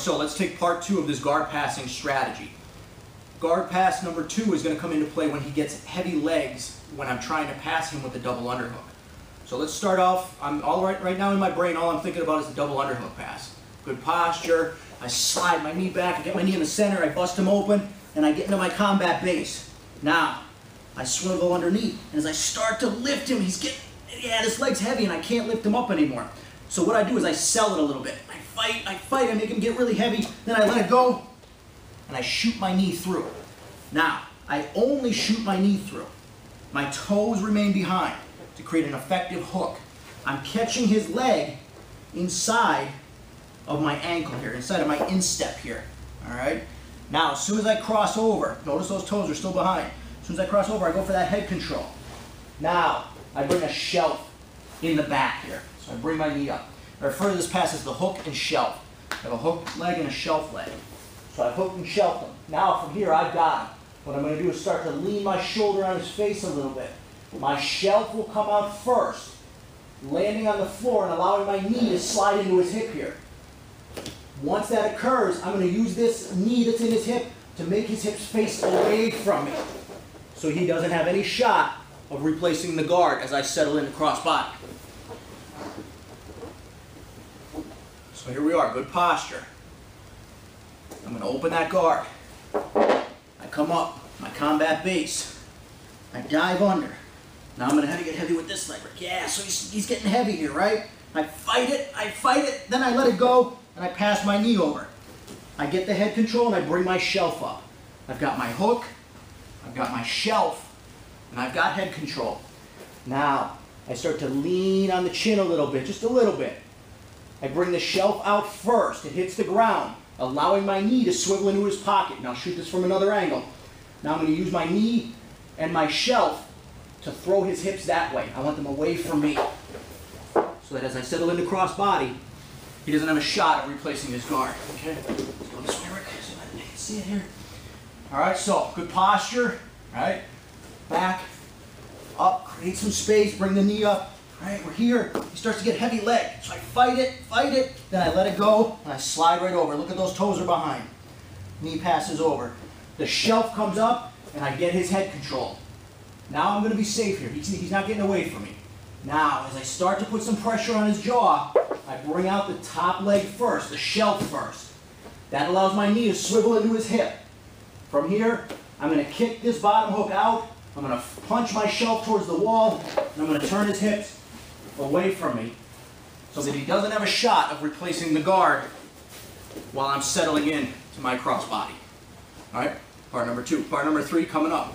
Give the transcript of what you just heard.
so let's take part 2 of this guard passing strategy. Guard pass number 2 is going to come into play when he gets heavy legs when I'm trying to pass him with a double underhook. So let's start off. I'm all right now in my brain, all I'm thinking about is the double underhook pass. Good posture. I slide my knee back, I get my knee in the center, I bust him open, and I get into my combat base. Now, I swivel underneath, and as I start to lift him, this leg's heavy and I can't lift him up anymore. So what I do is I sell it a little bit. I fight, I make him get really heavy, then I let it go, and I shoot my knee through. Now, I only shoot my knee through. My toes remain behind to create an effective hook. I'm catching his leg inside of my ankle here, inside of my instep here, all right? Now, as soon as I cross over, notice those toes are still behind. As soon as I cross over, I go for that head control. Now, I bring a shelf in the back here. So I bring my knee up. I refer to this pass as the hook and shelf. I have a hook leg and a shelf leg. So I hook and shelf them. Now, from here, I've got him. What I'm going to do is start to lean my shoulder on his face a little bit. My shelf will come out first, landing on the floor and allowing my knee to slide into his hip here. Once that occurs, I'm going to use this knee that's in his hip to make his hips face away from me, so he doesn't have any shot of replacing the guard as I settle into cross body. So here we are, good posture. I'm going to open that guard. I come up, my combat base. I dive under. Now I'm going to have to get heavy with this leg. Yeah, so he's getting heavy here, right? I fight it, then I let it go, and I pass my knee over. I get the head control and I bring my shelf up. I've got my hook, I've got my shelf, and I've got head control. Now, I start to lean on the chin a little bit, just a little bit. I bring the shelf out first. It hits the ground, allowing my knee to swivel into his pocket. Now, shoot this from another angle. Now I'm going to use my knee and my shelf to throw his hips that way. I want them away from me, so that as I settle into cross body, he doesn't have a shot of replacing his guard. Okay? Let's go this way, Rick, so that you can see it here. All right, so good posture. All right, back, up, create some space, bring the knee up. All right, we're here. He starts to get heavy leg. So I fight it, then I let it go, and I slide right over. Look at those toes are behind. Knee passes over. The shelf comes up, and I get his head control. Now I'm going to be safe here. He's not getting away from me. Now, as I start to put some pressure on his jaw, I bring out the top leg first, the shelf first. That allows my knee to swivel into his hip. From here, I'm going to kick this bottom hook out. I'm going to punch my shelf towards the wall, and I'm going to turn his hips away from me so that he doesn't have a shot of replacing the guard while I'm settling in to my cross body. All right, part number 2. Part number 3 coming up.